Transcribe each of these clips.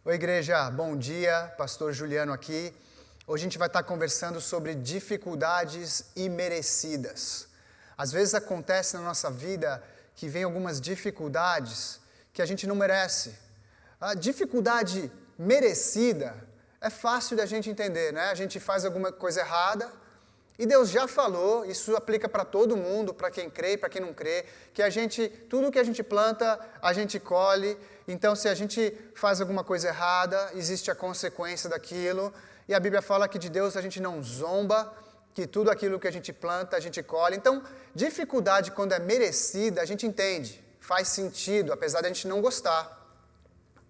Oi, igreja, bom dia, pastor Juliano aqui. Hoje a gente vai estar conversando sobre dificuldades imerecidas. Às vezes acontece na nossa vida que vem algumas dificuldades que a gente não merece. A dificuldade merecida é fácil da gente entender, né? A gente faz alguma coisa errada e Deus já falou, isso aplica para todo mundo, para quem crê e para quem não crê, que tudo que a gente planta, a gente colhe. Então, se a gente faz alguma coisa errada, existe a consequência daquilo. E a Bíblia fala que de Deus a gente não zomba, que tudo aquilo que a gente planta, a gente colhe. Então, dificuldade quando é merecida, a gente entende, faz sentido, apesar de a gente não gostar.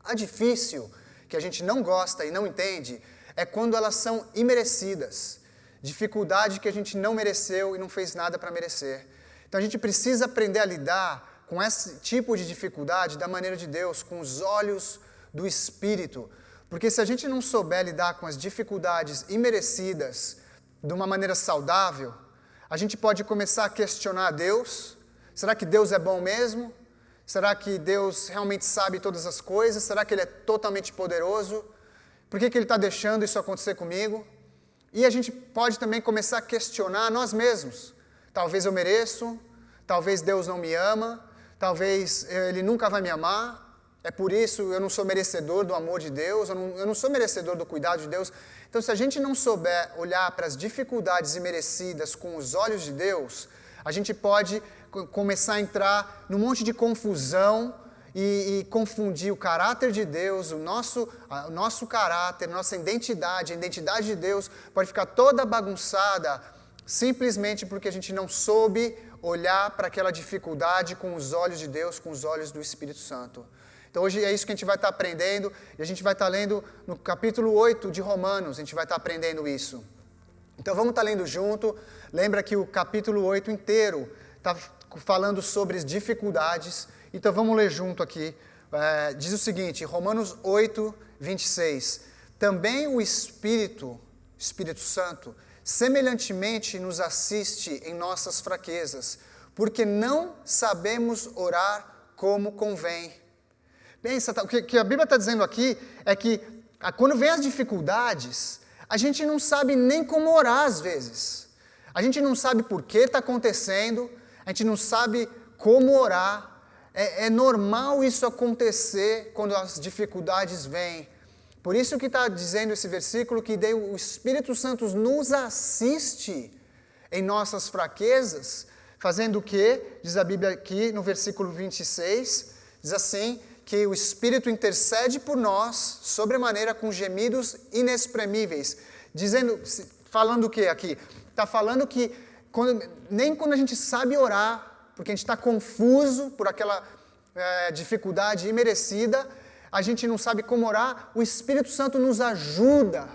A difícil, que a gente não gosta e não entende, é quando elas são imerecidas. Dificuldade que a gente não mereceu e não fez nada para merecer. Então, a gente precisa aprender a lidar com esse tipo de dificuldade da maneira de Deus, com os olhos do Espírito. Porque se a gente não souber lidar com as dificuldades imerecidas de uma maneira saudável, a gente pode começar a questionar Deus. Será que Deus é bom mesmo? Será que Deus realmente sabe todas as coisas? Será que Ele é totalmente poderoso? Por que Ele está deixando isso acontecer comigo? E a gente pode também começar a questionar nós mesmos. Talvez eu mereço, talvez Deus não me ama, talvez Ele nunca vai me amar. É por isso eu não sou merecedor do amor de Deus, eu não sou merecedor do cuidado de Deus. Então, se a gente não souber olhar para as dificuldades imerecidas com os olhos de Deus, a gente pode começar a entrar num monte de confusão e confundir o caráter de Deus, o nosso caráter, nossa identidade, a identidade de Deus pode ficar toda bagunçada simplesmente porque a gente não soube olhar para aquela dificuldade com os olhos de Deus, com os olhos do Espírito Santo. Então hoje é isso que a gente vai estar aprendendo e a gente vai estar lendo no capítulo 8 de Romanos, a gente vai estar aprendendo isso. Então vamos estar lendo junto. Lembra que o capítulo 8 inteiro está falando sobre as dificuldades. Então vamos ler junto aqui. Diz o seguinte, Romanos 8, 26. Também o Espírito Santo, semelhantemente nos assiste em nossas fraquezas, porque não sabemos orar como convém. Pensa, o que a Bíblia está dizendo aqui é que quando vem as dificuldades, a gente não sabe nem como orar às vezes. A gente não sabe por que está acontecendo, a gente não sabe como orar. É normal isso acontecer quando as dificuldades vêm. Por isso que está dizendo esse versículo que o Espírito Santo nos assiste em nossas fraquezas, fazendo o quê? Diz a Bíblia aqui no versículo 26, diz assim, que o Espírito intercede por nós, sobremaneira com gemidos inexprimíveis. Falando o que aqui? Está falando que nem quando a gente sabe orar, porque a gente está confuso por aquela dificuldade imerecida, a gente não sabe como orar, o Espírito Santo nos ajuda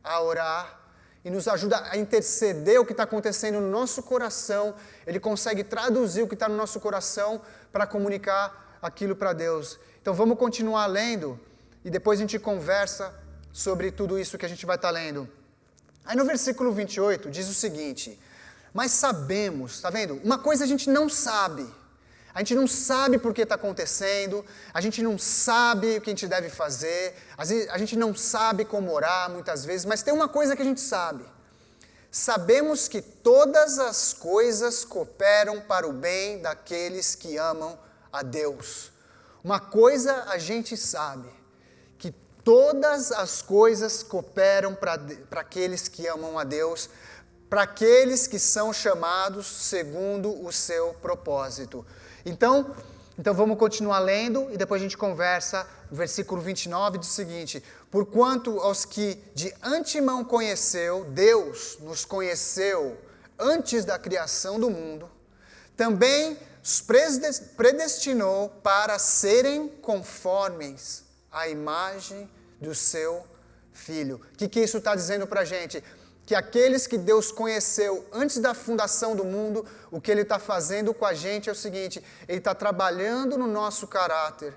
a orar e nos ajuda a interceder o que está acontecendo no nosso coração. Ele consegue traduzir o que está no nosso coração para comunicar aquilo para Deus. Então vamos continuar lendo e depois a gente conversa sobre tudo isso que a gente vai estar lendo. Aí no versículo 28 diz o seguinte, mas sabemos, está vendo? Uma coisa a gente não sabe. A gente não sabe por que está acontecendo, a gente não sabe o que a gente deve fazer, a gente não sabe como orar muitas vezes, mas tem uma coisa que a gente sabe. Sabemos que todas as coisas cooperam para o bem daqueles que amam a Deus. Uma coisa a gente sabe, que todas as coisas cooperam para aqueles que amam a Deus, para aqueles que são chamados segundo o seu propósito. Então vamos continuar lendo e depois a gente conversa. O versículo 29 diz o seguinte, porquanto aos que de antemão conheceu, Deus nos conheceu antes da criação do mundo, também os predestinou para serem conformes à imagem do seu Filho. O que isso está dizendo para a gente? Que aqueles que Deus conheceu antes da fundação do mundo, o que Ele está fazendo com a gente é o seguinte, Ele está trabalhando no nosso caráter,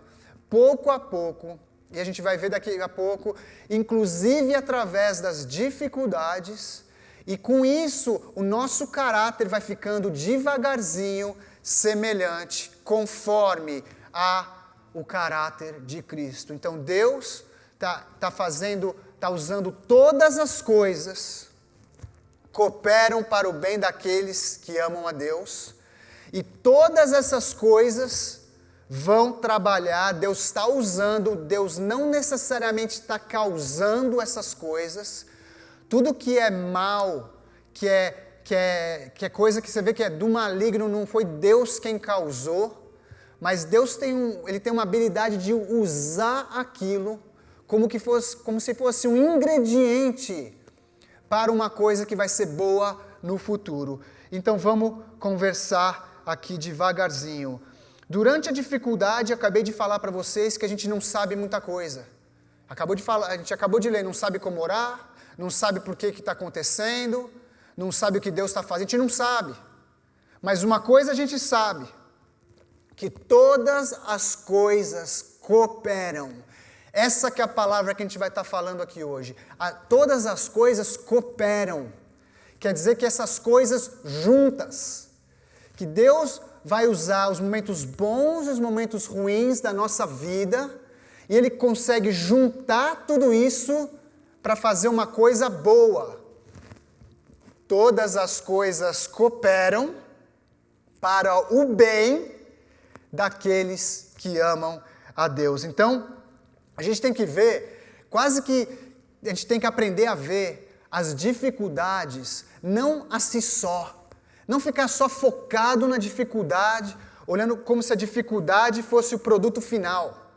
pouco a pouco, e a gente vai ver daqui a pouco, inclusive através das dificuldades, e com isso o nosso caráter vai ficando devagarzinho semelhante, conforme o caráter de Cristo. Então Deus está usando todas as coisas, cooperam para o bem daqueles que amam a Deus, e todas essas coisas vão trabalhar, Deus está usando, Deus não necessariamente está causando essas coisas. Tudo que é mal, que é coisa que você vê que é do maligno, não foi Deus quem causou, mas Deus ele tem uma habilidade de usar aquilo como se fosse um ingrediente para uma coisa que vai ser boa no futuro. Então vamos conversar aqui devagarzinho. Durante a dificuldade, acabei de falar para vocês que a gente não sabe muita coisa. A gente acabou de ler, não sabe como orar, não sabe por que está acontecendo, não sabe o que Deus está fazendo, a gente não sabe. Mas uma coisa a gente sabe, que todas as coisas cooperam. Essa que é a palavra que a gente vai estar falando aqui hoje. Todas as coisas cooperam. Quer dizer que essas coisas juntas, que Deus vai usar os momentos bons e os momentos ruins da nossa vida, e Ele consegue juntar tudo isso para fazer uma coisa boa. Todas as coisas cooperam para o bem daqueles que amam a Deus. Então, a gente tem que ver, quase que a gente tem que aprender a ver as dificuldades não a si só. Não ficar só focado na dificuldade, olhando como se a dificuldade fosse o produto final.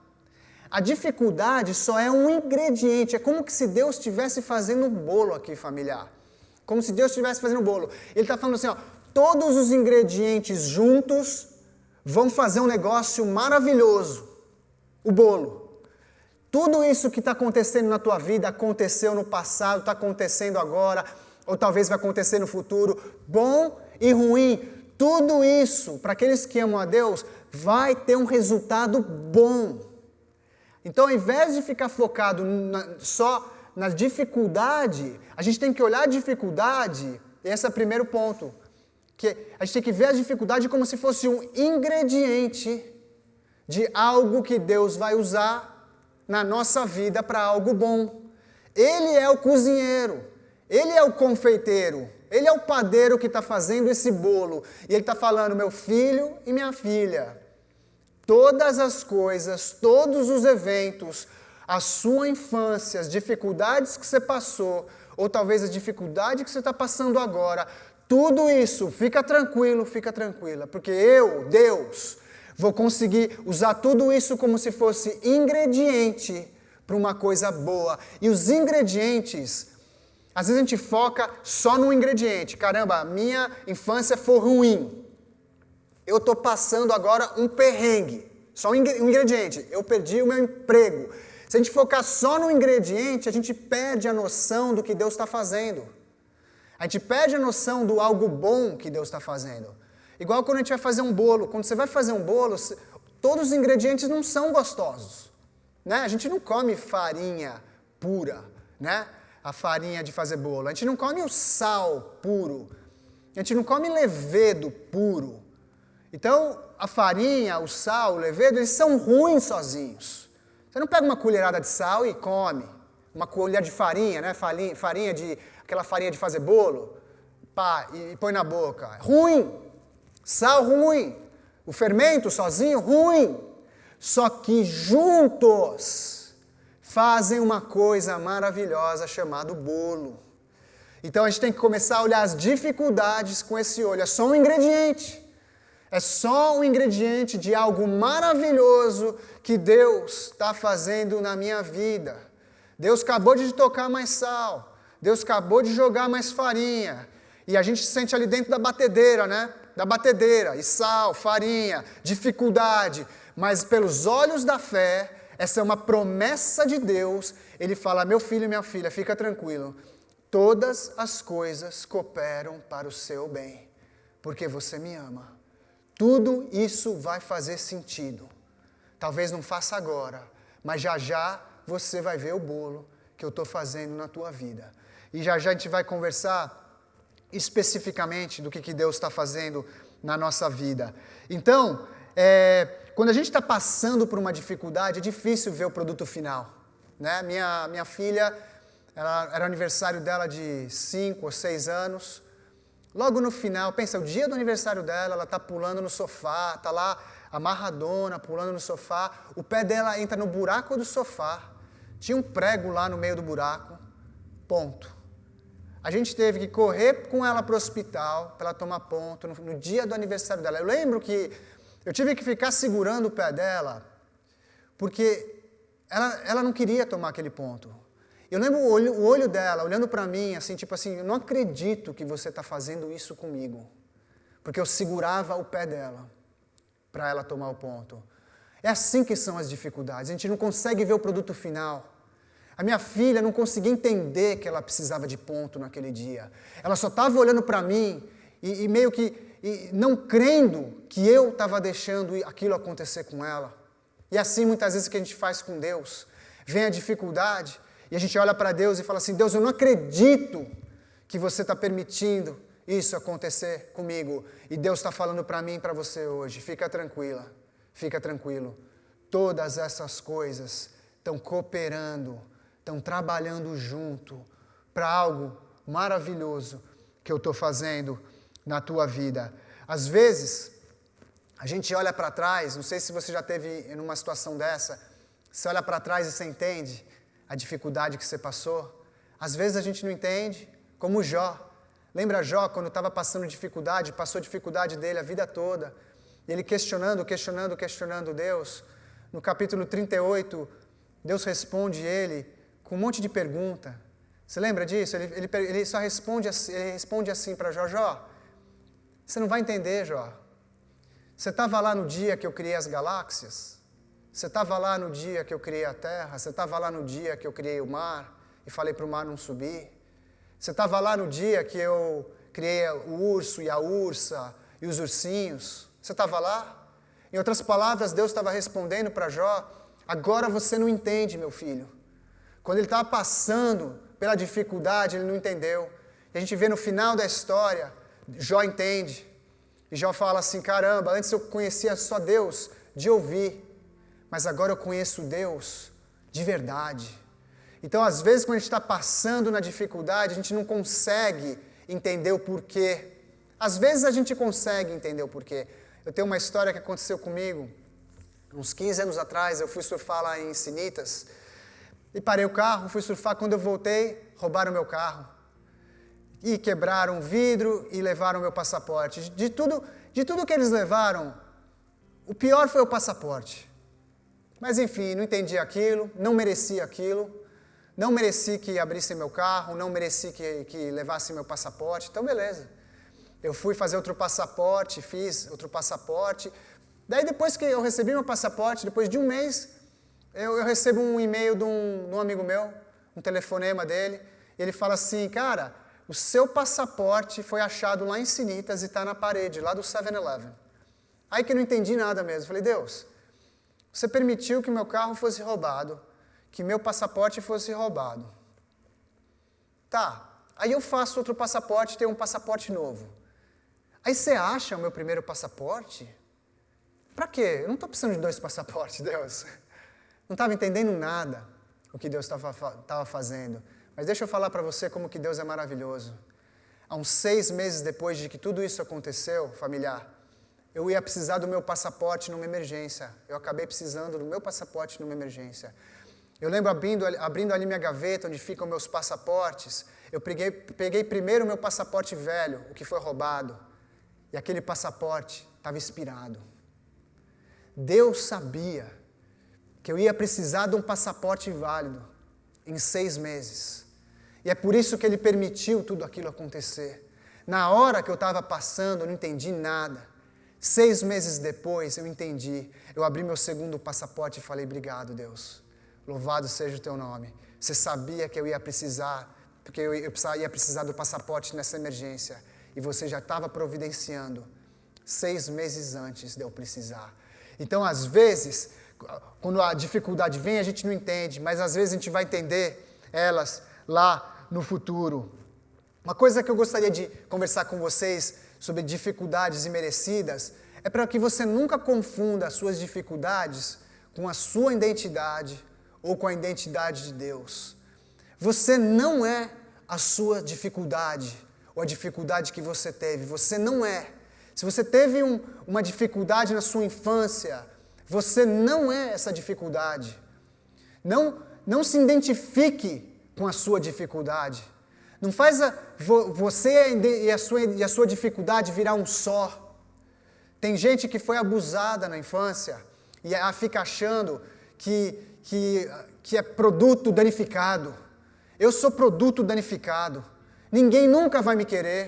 A dificuldade só é um ingrediente, é como se Deus estivesse fazendo um bolo aqui, familiar. Como se Deus estivesse fazendo um bolo. Ele está falando assim, todos os ingredientes juntos vão fazer um negócio maravilhoso, o bolo. Tudo isso que está acontecendo na tua vida, aconteceu no passado, está acontecendo agora, ou talvez vai acontecer no futuro, bom e ruim, tudo isso, para aqueles que amam a Deus, vai ter um resultado bom. Então, ao invés de ficar focado só na dificuldade, a gente tem que olhar a dificuldade, esse é o primeiro ponto, que a gente tem que ver a dificuldade como se fosse um ingrediente de algo que Deus vai usar na nossa vida para algo bom. Ele é o cozinheiro, Ele é o confeiteiro, Ele é o padeiro que está fazendo esse bolo. E Ele está falando, meu filho e minha filha, todas as coisas, todos os eventos, a sua infância, as dificuldades que você passou, ou talvez a dificuldade que você está passando agora, tudo isso, fica tranquila, porque eu, Deus, vou conseguir usar tudo isso como se fosse ingrediente para uma coisa boa. E os ingredientes, às vezes a gente foca só no ingrediente. Caramba, a minha infância foi ruim. Eu estou passando agora um perrengue. Só um ingrediente. Eu perdi o meu emprego. Se a gente focar só no ingrediente, a gente perde a noção do que Deus está fazendo. A gente perde a noção do algo bom que Deus está fazendo. Igual quando a gente vai fazer um bolo. Quando você vai fazer um bolo, todos os ingredientes não são gostosos. Né? A gente não come farinha pura, né? A farinha de fazer bolo. A gente não come o sal puro. A gente não come levedo puro. Então, a farinha, o sal, o levedo, eles são ruins sozinhos. Você não pega uma colherada de sal e come. Uma colher de farinha, né? Aquela farinha de fazer bolo, pá, e põe na boca. Ruim. Sal ruim. O fermento sozinho, ruim. Só que juntos fazem uma coisa maravilhosa chamada bolo. Então a gente tem que começar a olhar as dificuldades com esse olho. É só um ingrediente. É só um ingrediente de algo maravilhoso que Deus está fazendo na minha vida. Deus acabou de tocar mais sal. Deus acabou de jogar mais farinha. E a gente se sente ali dentro da batedeira, né? Da batedeira. E sal, farinha, dificuldade. Mas pelos olhos da fé, essa é uma promessa de Deus. Ele fala, meu filho e minha filha, fica tranquilo. Todas as coisas cooperam para o seu bem. Porque você me ama. Tudo isso vai fazer sentido. Talvez não faça agora, mas já já você vai ver o bolo que eu estou fazendo na tua vida. E já já a gente vai conversar especificamente do que Deus está fazendo na nossa vida. Então, quando a gente está passando por uma dificuldade, é difícil ver o produto final. né? Minha filha, era o aniversário dela de 5 ou 6 anos. Logo no final, pensa, o dia do aniversário dela, ela está pulando no sofá, está lá amarradona, pulando no sofá, o pé dela entra no buraco do sofá, tinha um prego lá no meio do buraco, ponto. A gente teve que correr com ela para o hospital, para ela tomar ponto, no dia do aniversário dela. Eu lembro que eu tive que ficar segurando o pé dela, porque ela não queria tomar aquele ponto. Eu lembro o olho dela, olhando para mim, assim, tipo assim, eu não acredito que você está fazendo isso comigo. Porque eu segurava o pé dela, para ela tomar o ponto. É assim que são as dificuldades, a gente não consegue ver o produto final. A minha filha não conseguia entender que ela precisava de ponto naquele dia. Ela só estava olhando para mim e meio que não crendo que eu estava deixando aquilo acontecer com ela. E assim muitas vezes que a gente faz com Deus. Vem a dificuldade e a gente olha para Deus e fala assim, Deus, eu não acredito que você está permitindo isso acontecer comigo. E Deus está falando para mim e para você hoje, fica tranquila, fica tranquilo. Todas essas coisas estão cooperando, estão trabalhando junto para algo maravilhoso que eu estou fazendo na tua vida. Às vezes, a gente olha para trás, não sei se você já teve numa situação dessa, você olha para trás e você entende a dificuldade que você passou. Às vezes a gente não entende, como Jó. Lembra Jó, quando estava passando dificuldade, passou dificuldade dele a vida toda, e ele questionando Deus. No capítulo 38, Deus responde ele com um monte de pergunta. Você lembra disso? Ele só responde assim para Jó, Jó, você não vai entender, Jó. Você estava lá no dia que eu criei as galáxias? Você estava lá no dia que eu criei a terra? Você estava lá no dia que eu criei o mar e falei para o mar não subir? Você estava lá no dia que eu criei o urso e a ursa e os ursinhos? Você estava lá? Em outras palavras, Deus estava respondendo para Jó, agora você não entende, meu filho. Quando ele estava passando pela dificuldade, ele não entendeu. E a gente vê no final da história, Jó entende. E Jó fala assim, caramba, antes eu conhecia só Deus de ouvir, mas agora eu conheço Deus de verdade. Então, às vezes, quando a gente está passando na dificuldade, a gente não consegue entender o porquê. Às vezes a gente consegue entender o porquê. Eu tenho uma história que aconteceu comigo, uns 15 anos atrás, eu fui surfar lá em Encinitas, e parei o carro, fui surfar, quando eu voltei, roubaram meu carro. E quebraram o vidro e levaram meu passaporte. De tudo que eles levaram, o pior foi o passaporte. Mas enfim, não entendi aquilo, não merecia aquilo, não mereci que abrissem meu carro, não mereci que levassem meu passaporte, então beleza. Eu fui fazer outro passaporte, fiz outro passaporte. Daí depois que eu recebi meu passaporte, depois de um mês, eu recebo um e-mail de um amigo meu, um telefonema dele, e ele fala assim, cara, o seu passaporte foi achado lá em Encinitas e está na parede, lá do 7-Eleven. Aí que eu não entendi nada mesmo. Falei, Deus, você permitiu que meu carro fosse roubado, que meu passaporte fosse roubado. Tá, aí eu faço outro passaporte, tenho um passaporte novo. Aí você acha o meu primeiro passaporte? Pra quê? Eu não estou precisando de 2 passaportes, Deus. Não estava entendendo nada o que Deus estava fazendo. Mas deixa eu falar para você como que Deus é maravilhoso. Há uns 6 meses depois de que tudo isso aconteceu, familiar, eu ia precisar do meu passaporte numa emergência. Eu acabei precisando do meu passaporte numa emergência. Eu lembro abrindo ali minha gaveta, onde ficam meus passaportes, eu peguei primeiro o meu passaporte velho, o que foi roubado, e aquele passaporte estava expirado. Deus sabia que eu ia precisar de um passaporte válido em 6 meses. E é por isso que Ele permitiu tudo aquilo acontecer. Na hora que eu estava passando, eu não entendi nada. 6 meses depois, eu entendi. Eu abri meu segundo passaporte e falei, obrigado, Deus. Louvado seja o teu nome. Você sabia que eu ia precisar, porque eu ia precisar do passaporte nessa emergência. E você já estava providenciando 6 meses antes de eu precisar. Então, às vezes, quando a dificuldade vem, a gente não entende, mas às vezes a gente vai entender elas lá no futuro. Uma coisa que eu gostaria de conversar com vocês sobre dificuldades imerecidas é para que você nunca confunda as suas dificuldades com a sua identidade ou com a identidade de Deus. Você não é a sua dificuldade, ou a dificuldade que você teve. Você não é. Se você teve uma dificuldade na sua infância, você não é essa dificuldade. Não se identifique com a sua dificuldade. Não faz você e a sua dificuldade virar um só. Tem gente que foi abusada na infância e fica achando que é produto danificado. Eu sou produto danificado. Ninguém nunca vai me querer.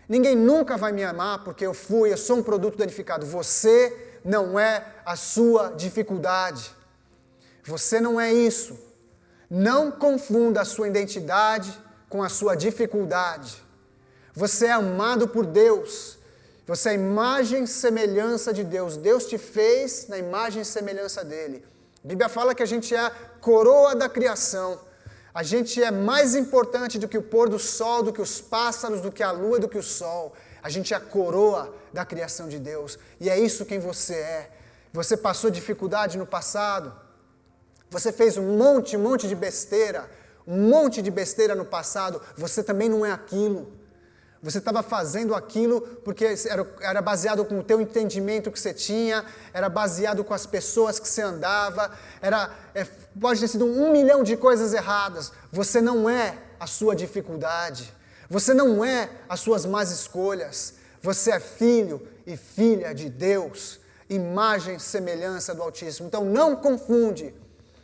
Ninguém nunca vai me amar porque eu sou um produto danificado. Você não é a sua dificuldade. Você não é isso. Não confunda a sua identidade com a sua dificuldade. Você é amado por Deus. Você é a imagem e semelhança de Deus. Deus te fez na imagem e semelhança dele. A Bíblia fala que a gente é a coroa da criação. A gente é mais importante do que o pôr do sol, do que os pássaros, do que a lua, do que o sol. A gente é a coroa da criação de Deus. E é isso quem você é. Você passou dificuldade no passado. Você fez um monte de besteira. Um monte de besteira no passado. Você também não é aquilo. Você estava fazendo aquilo porque era baseado com o teu entendimento que você tinha, era baseado com as pessoas que você andava, pode ter sido 1 milhão de coisas erradas. Você não é a sua dificuldade, você não é as suas más escolhas, você é filho e filha de Deus, imagem e semelhança do Altíssimo. Então não confunde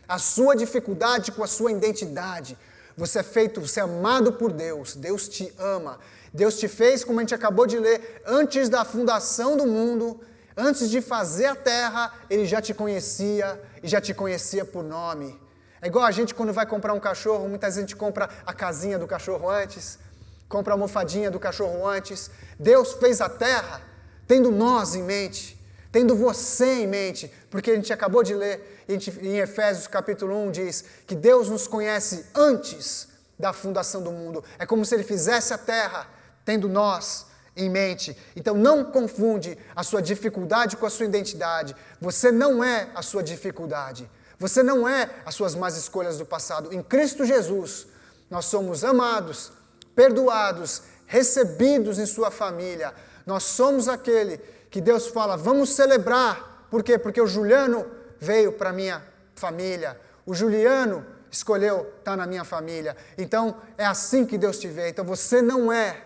a sua dificuldade com a sua identidade. Você é amado por Deus, Deus te ama. Deus te fez, como a gente acabou de ler, antes da fundação do mundo, antes de fazer a terra, Ele já te conhecia e já te conhecia por nome. É igual a gente quando vai comprar um cachorro, muitas vezes a gente compra a casinha do cachorro antes, compra a almofadinha do cachorro antes. Deus fez a terra tendo nós em mente, tendo você em mente, porque a gente acabou de ler, em Efésios capítulo 1 diz que Deus nos conhece antes da fundação do mundo. É como se Ele fizesse a terra tendo nós em mente. Então não confunde a sua dificuldade com a sua identidade. Você não é a sua dificuldade. Você não é as suas más escolhas do passado. Em Cristo Jesus, nós somos amados, perdoados, recebidos em sua família. Nós somos aquele que Deus fala, vamos celebrar. Por quê? Porque o Juliano veio para a minha família. O Juliano escolheu estar na minha família. Então é assim que Deus te vê. Então você não é.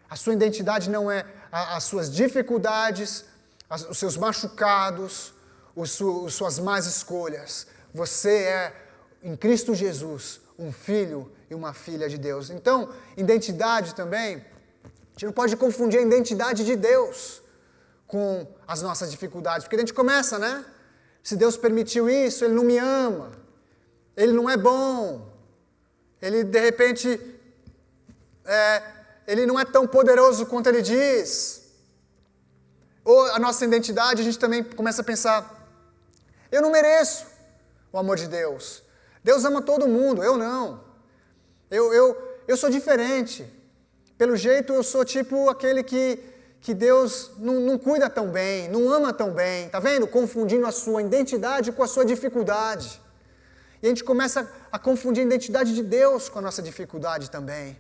A sua identidade não é as suas dificuldades, os seus machucados, suas más escolhas. Você é, em Cristo Jesus, um filho e uma filha de Deus. Então, identidade também, a gente não pode confundir a identidade de Deus com as nossas dificuldades. Porque a gente começa, né? Se Deus permitiu isso, Ele não me ama. Ele não é bom. Ele, de repente, Ele não é tão poderoso quanto Ele diz. Ou a nossa identidade, a gente também começa a pensar, eu não mereço o amor de Deus. Deus ama todo mundo, eu não. Eu sou diferente. Pelo jeito, eu sou tipo aquele que Deus não cuida tão bem, não ama tão bem. Tá vendo? Confundindo a sua identidade com a sua dificuldade. E a gente começa a confundir a identidade de Deus com a nossa dificuldade também.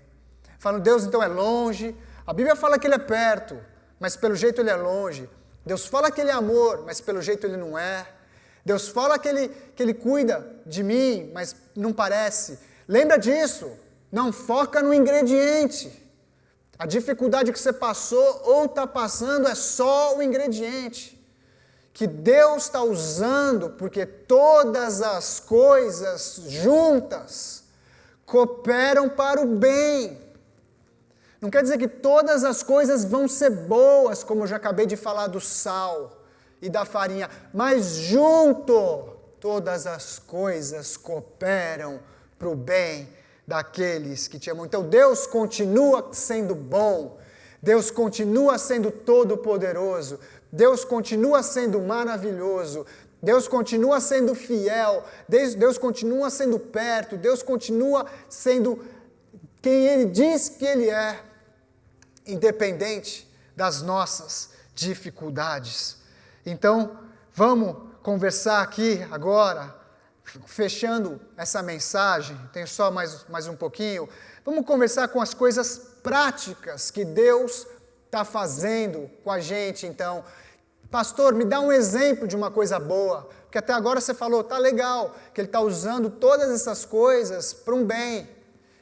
Falando, Deus então é longe. A Bíblia fala que Ele é perto, mas pelo jeito Ele é longe. Deus fala que Ele é amor, mas pelo jeito Ele não é. Deus fala que ele cuida de mim, mas não parece. Lembra disso. Não foca no ingrediente. A dificuldade que você passou ou está passando é só o ingrediente. Que Deus está usando, porque todas as coisas juntas cooperam para o bem. Não quer dizer que todas as coisas vão ser boas, como eu já acabei de falar do sal e da farinha, mas junto, todas as coisas cooperam para o bem daqueles que te amam. Então Deus continua sendo bom, Deus continua sendo todo-poderoso, Deus continua sendo maravilhoso, Deus continua sendo fiel, Deus continua sendo perto, Deus continua sendo quem Ele diz que Ele é, independente das nossas dificuldades. Então, vamos conversar aqui agora, fechando essa mensagem, tenho só mais um pouquinho, vamos conversar com as coisas práticas que Deus está fazendo com a gente. Então, pastor, me dá um exemplo de uma coisa boa, porque até agora você falou, tá legal, que Ele está usando todas essas coisas para um bem.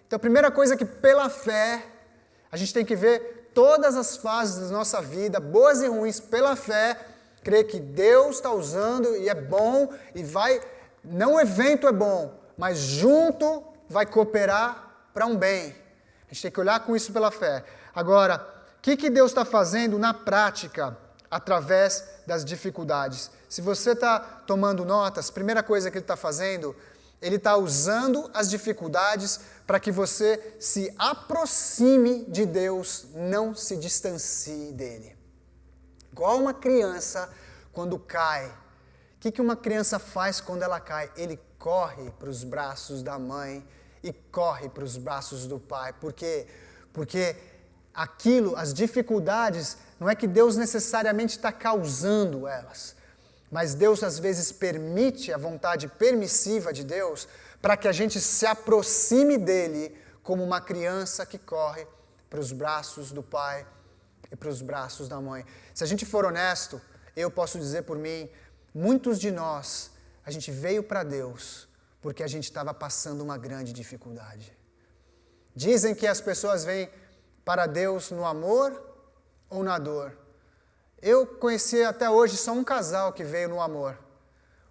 Então, a primeira coisa é que pela fé, a gente tem que ver todas as fases da nossa vida, boas e ruins, pela fé, crer que Deus está usando e é bom, e vai, não o evento é bom, mas junto vai cooperar para um bem. A gente tem que olhar com isso pela fé. Agora, o que Deus está fazendo na prática através das dificuldades? Se você está tomando notas, a primeira coisa que Ele está fazendo, Ele está usando as dificuldades para que você se aproxime de Deus, não se distancie dEle. Igual uma criança quando cai. O que uma criança faz quando ela cai? Ele corre para os braços da mãe e corre para os braços do pai. Por quê? Porque aquilo, as dificuldades, não é que Deus necessariamente está causando elas, mas Deus às vezes permite, a vontade permissiva de Deus, para que a gente se aproxime dEle como uma criança que corre para os braços do pai e para os braços da mãe. Se a gente for honesto, eu posso dizer por mim, muitos de nós, a gente veio para Deus porque a gente estava passando uma grande dificuldade. Dizem que as pessoas vêm para Deus no amor ou na dor. Eu conheci até hoje só um casal que veio no amor.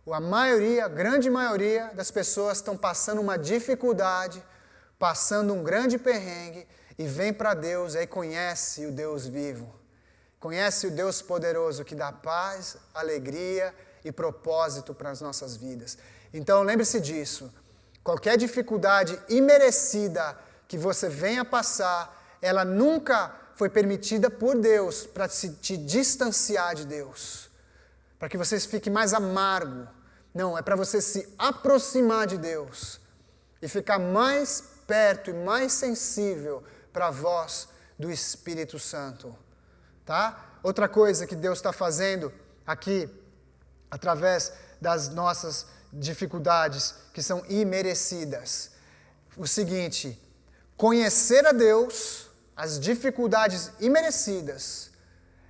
A grande maioria das pessoas estão passando uma dificuldade, passando um grande perrengue e vem para Deus e aí conhece o Deus vivo. Conhece o Deus poderoso que dá paz, alegria e propósito para as nossas vidas. Então lembre-se disso. Qualquer dificuldade imerecida que você venha passar, ela nunca foi permitida por Deus para te distanciar de Deus. Para que você fique mais amargo. Não, é para você se aproximar de Deus. E ficar mais perto e mais sensível para a voz do Espírito Santo. Tá? Outra coisa que Deus está fazendo aqui, através das nossas dificuldades, que são imerecidas. O seguinte, conhecer a Deus, as dificuldades imerecidas,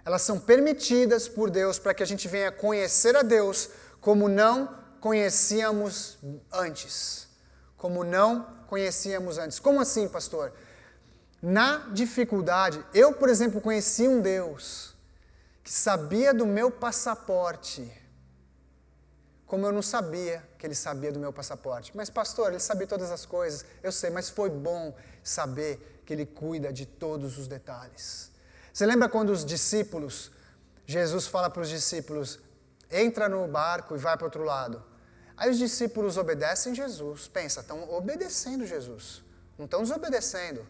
elas são permitidas por Deus para que a gente venha conhecer a Deus como não conhecíamos antes. Como não conhecíamos antes. Como assim, pastor? Na dificuldade, eu, por exemplo, conheci um Deus que sabia do meu passaporte, como eu não sabia que Ele sabia do meu passaporte. Mas, pastor, Ele sabia todas as coisas. Eu sei, mas foi bom saber que Ele cuida de todos os detalhes. Você lembra quando os discípulos, Jesus fala para os discípulos, entra no barco e vai para o outro lado. Aí os discípulos obedecem Jesus. Pensa, estão obedecendo Jesus. Não estão desobedecendo.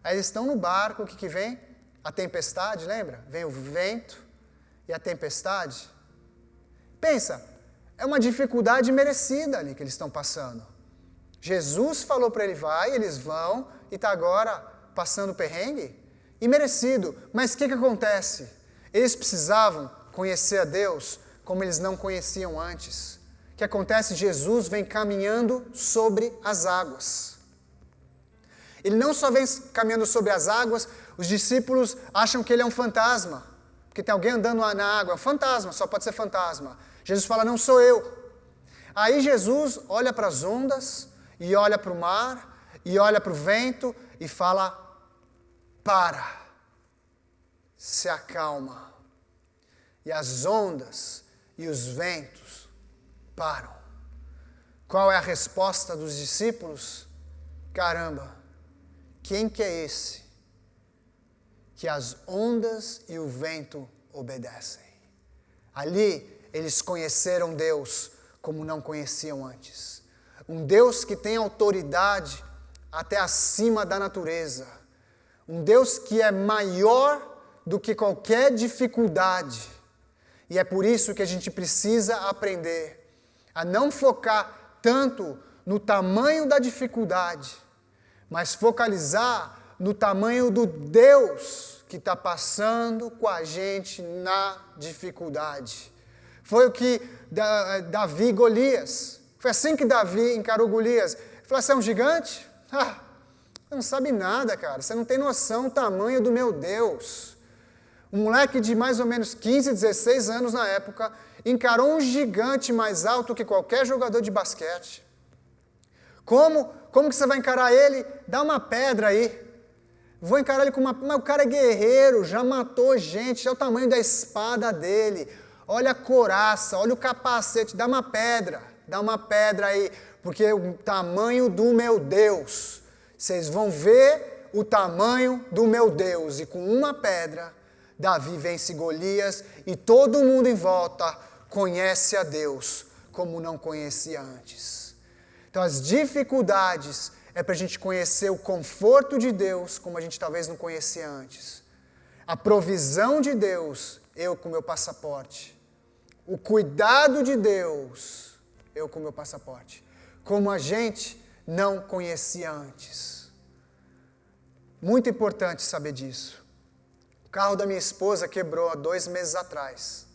Aí eles estão no barco, o que vem? A tempestade, lembra? Vem o vento e a tempestade. Pensa, é uma dificuldade merecida ali que eles estão passando. Jesus falou para eles vão, e está agora passando perrengue? Imerecido. Mas o que acontece? Eles precisavam conhecer a Deus como eles não conheciam antes. O que acontece? Jesus vem caminhando sobre as águas. Ele não só vem caminhando sobre as águas, os discípulos acham que ele é um fantasma. Porque tem alguém andando na água, é um fantasma, só pode ser fantasma. Jesus fala, não sou eu. Aí Jesus olha para as ondas, e olha para o mar, e olha para o vento, e fala, para, se acalma. E as ondas e os ventos param. Qual é a resposta dos discípulos? Caramba, quem que é esse que as ondas e o vento obedecem? Ali eles conheceram Deus como não conheciam antes. Um Deus que tem autoridade até acima da natureza. Um Deus que é maior do que qualquer dificuldade. E é por isso que a gente precisa aprender a não focar tanto no tamanho da dificuldade, mas focalizar no tamanho do Deus que está passando com a gente na dificuldade. Foi o que Davi e Golias Foi assim que Davi encarou Golias. Ele falou, você é um gigante? Ah, você não sabe nada, cara. Você não tem noção do tamanho do meu Deus. Um moleque de mais ou menos 15, 16 anos na época, encarou um gigante mais alto que qualquer jogador de basquete. Como que você vai encarar ele? Dá uma pedra aí. Vou encarar ele com uma... Mas o cara é guerreiro, já matou gente, já é o tamanho da espada dele. Olha a couraça, olha o capacete, dá uma pedra aí, porque o tamanho do meu Deus. Vocês vão ver o tamanho do meu Deus. E com uma pedra, Davi vence Golias e todo mundo em volta conhece a Deus como não conhecia antes. Então as dificuldades é para a gente conhecer o conforto de Deus como a gente talvez não conhecia antes. A provisão de Deus, eu com meu passaporte. O cuidado de Deus, eu com meu passaporte. Como a gente não conhecia antes. Muito importante saber disso. O carro da minha esposa quebrou há 2 meses atrás.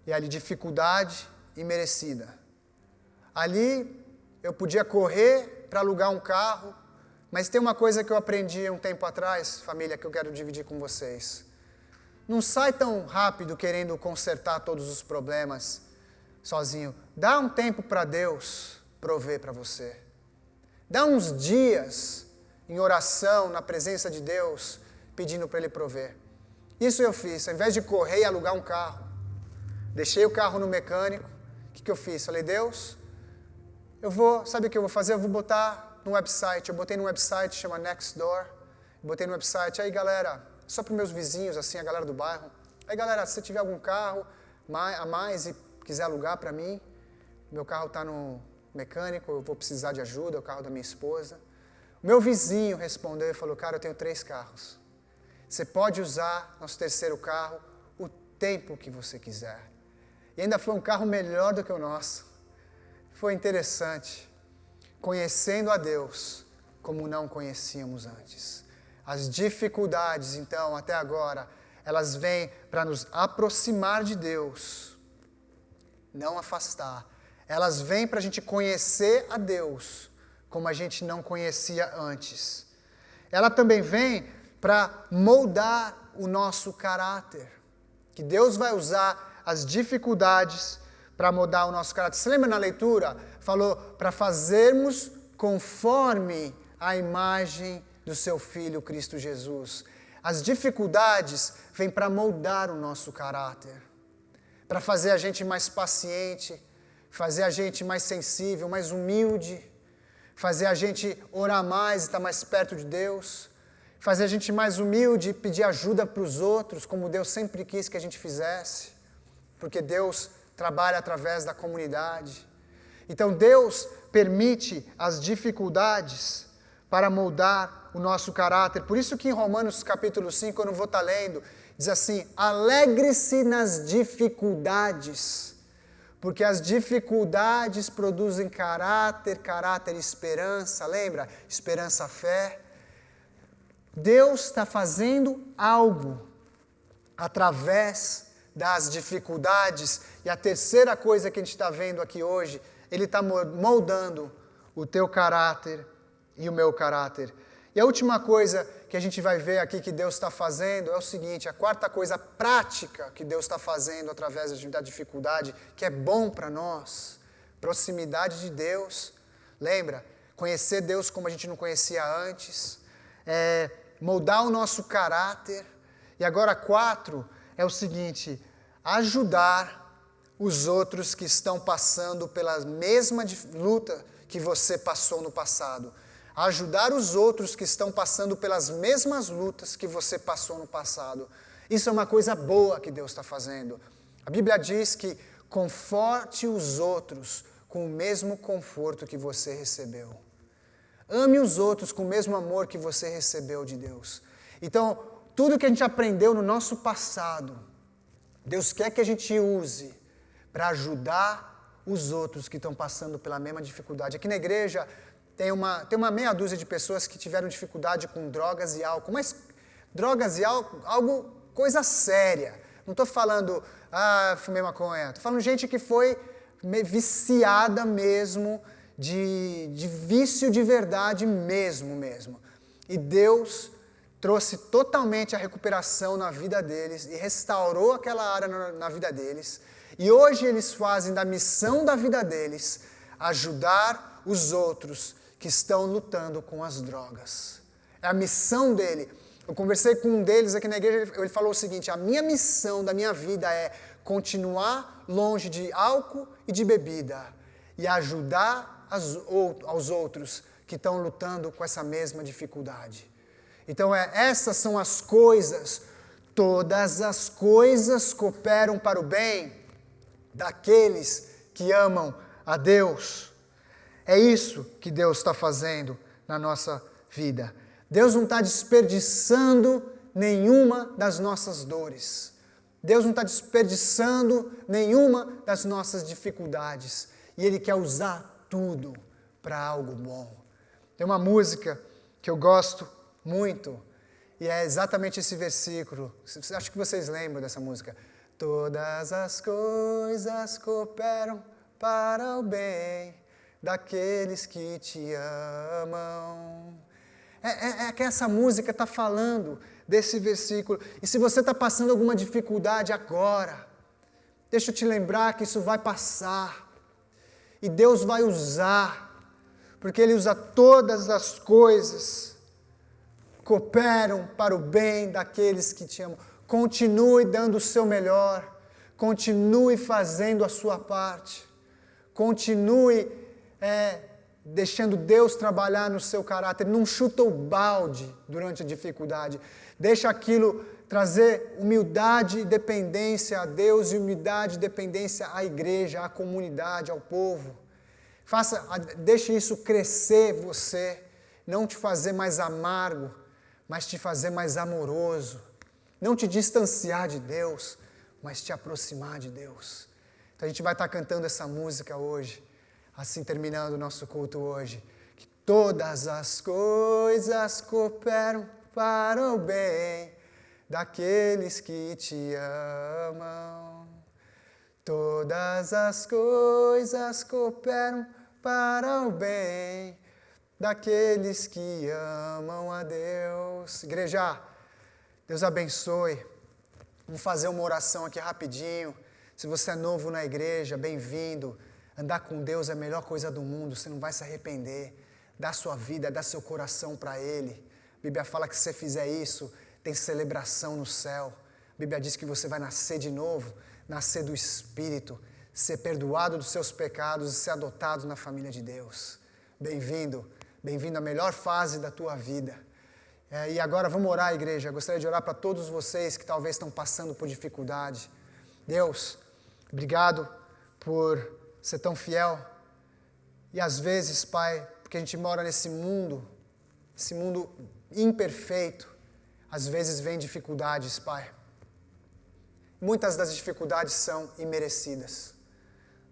E ali dificuldade imerecida. Ali eu podia correr para alugar um carro, mas tem uma coisa que eu aprendi um tempo atrás, família, que eu quero dividir com vocês. Não sai tão rápido querendo consertar todos os problemas sozinho. Dá um tempo para Deus prover para você. Dá uns dias em oração, na presença de Deus, pedindo para Ele prover. Isso eu fiz, ao invés de correr e alugar um carro. Deixei o carro no mecânico. O que eu fiz? Falei, Deus, sabe o que eu vou fazer? Eu vou botar no website. Eu botei no website, chama Nextdoor. Botei no website, aí galera, só para os meus vizinhos, assim, a galera do bairro. Aí galera, se você tiver algum carro a mais e quiser alugar para mim, meu carro está no mecânico, eu vou precisar de ajuda, é o carro da minha esposa. O meu vizinho respondeu e falou, cara, eu tenho 3 carros. Você pode usar nosso 3º carro o tempo que você quiser. E ainda foi um carro melhor do que o nosso. Foi interessante, conhecendo a Deus como não conhecíamos antes. As dificuldades, então, até agora, elas vêm para nos aproximar de Deus, não afastar. Elas vêm para a gente conhecer a Deus como a gente não conhecia antes. Ela também vem para moldar o nosso caráter, que Deus vai usar as dificuldades para mudar o nosso caráter. Você lembra na leitura? Falou para fazermos conforme a imagem do seu Filho Cristo Jesus. As dificuldades vêm para moldar o nosso caráter, para fazer a gente mais paciente, fazer a gente mais sensível, mais humilde, fazer a gente orar mais e estar mais perto de Deus, fazer a gente mais humilde e pedir ajuda para os outros, como Deus sempre quis que a gente fizesse, porque Deus trabalha através da comunidade. Então Deus permite as dificuldades para moldar o nosso caráter. Por isso que em Romanos capítulo 5, eu não vou estar lendo, diz assim, alegre-se nas dificuldades, porque as dificuldades produzem caráter, caráter esperança, lembra? Esperança, fé. Deus está fazendo algo através das dificuldades. E a terceira coisa que a gente está vendo aqui hoje, Ele está moldando o teu caráter e o meu caráter. E a última coisa que a gente vai ver aqui que Deus está fazendo é o seguinte, a quarta coisa prática que Deus está fazendo através da dificuldade, que é bom para nós, proximidade de Deus. Lembra? Conhecer Deus como a gente não conhecia antes, moldar o nosso caráter. E agora 4 é o seguinte, ajudar os outros que estão passando pela mesma luta que você passou no passado. Ajudar os outros que estão passando pelas mesmas lutas que você passou no passado. Isso é uma coisa boa que Deus está fazendo. A Bíblia diz que conforte os outros com o mesmo conforto que você recebeu. Ame os outros com o mesmo amor que você recebeu de Deus. Então, tudo que a gente aprendeu no nosso passado, Deus quer que a gente use para ajudar os outros que estão passando pela mesma dificuldade. Aqui na igreja tem uma meia dúzia de pessoas que tiveram dificuldade com drogas e álcool, mas drogas e álcool, coisa séria. Não estou falando, fumei maconha. Estou falando gente que foi viciada mesmo, de vício de verdade mesmo. E Deus trouxe totalmente a recuperação na vida deles e restaurou aquela área na vida deles. E hoje eles fazem da missão da vida deles ajudar os outros que estão lutando com as drogas. É a missão dele. Eu conversei com um deles aqui na igreja, ele falou o seguinte: a minha missão da minha vida é continuar longe de álcool e de bebida e ajudar aos outros que estão lutando com essa mesma dificuldade. Então essas são as coisas, todas as coisas cooperam para o bem daqueles que amam a Deus. É isso que Deus está fazendo na nossa vida. Deus não está desperdiçando nenhuma das nossas dores. Deus não está desperdiçando nenhuma das nossas dificuldades. E Ele quer usar tudo para algo bom. Tem uma música que eu gosto muito, e é exatamente esse versículo. Acho que vocês lembram dessa música. Todas as coisas cooperam para o bem daqueles que te amam. É que essa música está falando desse versículo. E se você está passando alguma dificuldade agora, deixa eu te lembrar que isso vai passar. E Deus vai usar, porque Ele usa todas as coisas, cooperam para o bem daqueles que te amam. Continue dando o seu melhor, continue fazendo a sua parte, continue deixando Deus trabalhar no seu caráter. Não chuta o balde durante a dificuldade, deixa aquilo trazer humildade e dependência a Deus e humildade e dependência à igreja, à comunidade, ao povo. Deixe isso crescer você, não te fazer mais amargo, mas te fazer mais amoroso. Não te distanciar de Deus, mas te aproximar de Deus. Então a gente vai estar cantando essa música hoje, assim terminando o nosso culto hoje. Que todas as coisas cooperam para o bem daqueles que te amam. Todas as coisas cooperam para o bem daqueles que amam a Deus. Igreja, Deus abençoe. Vamos fazer uma oração aqui rapidinho. Se você é novo na igreja, bem-vindo. Andar com Deus é a melhor coisa do mundo, você não vai se arrepender. Dá sua vida, dá seu coração para Ele. A Bíblia fala que se você fizer isso, tem celebração no céu. A Bíblia diz que você vai nascer de novo, nascer do Espírito, ser perdoado dos seus pecados e ser adotado na família de Deus. Bem-vindo, bem-vindo à melhor fase da tua vida. E agora vamos orar, igreja. Eu gostaria de orar para todos vocês que talvez estão passando por dificuldade. Deus, obrigado por ser tão fiel. E às vezes, Pai, porque a gente mora nesse mundo imperfeito, às vezes vem dificuldades, Pai. Muitas das dificuldades são imerecidas.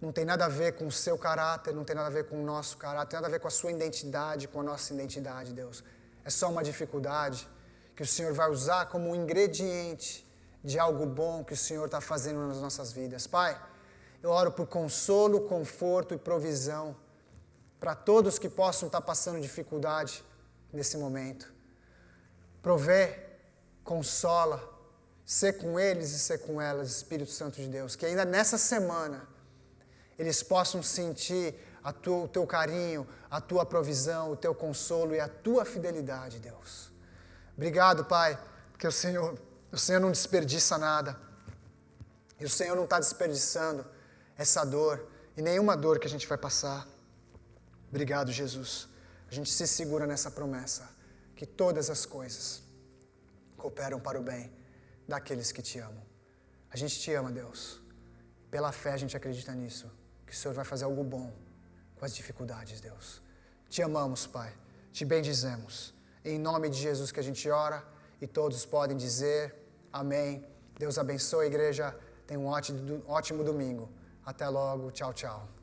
Não tem nada a ver com o seu caráter, não tem nada a ver com o nosso caráter, tem nada a ver com a sua identidade, com a nossa identidade, Deus. É só uma dificuldade que o Senhor vai usar como um ingrediente de algo bom que o Senhor está fazendo nas nossas vidas. Pai, eu oro por consolo, conforto e provisão para todos que possam estar passando dificuldade nesse momento. Provê, consola, ser com eles e ser com elas, Espírito Santo de Deus. Que ainda nessa semana eles possam sentir o teu carinho, a tua provisão, o teu consolo e a tua fidelidade, Deus. Obrigado, Pai, porque o Senhor não desperdiça nada. E o Senhor não está desperdiçando essa dor e nenhuma dor que a gente vai passar. Obrigado, Jesus. A gente se segura nessa promessa, que todas as coisas cooperam para o bem daqueles que te amam. A gente te ama, Deus. Pela fé a gente acredita nisso, que o Senhor vai fazer algo bom com as dificuldades, Deus. Te amamos, Pai. Te bendizemos. Em nome de Jesus que a gente ora e todos podem dizer amém. Deus abençoe a igreja. Tenha um ótimo domingo. Até logo. Tchau, tchau.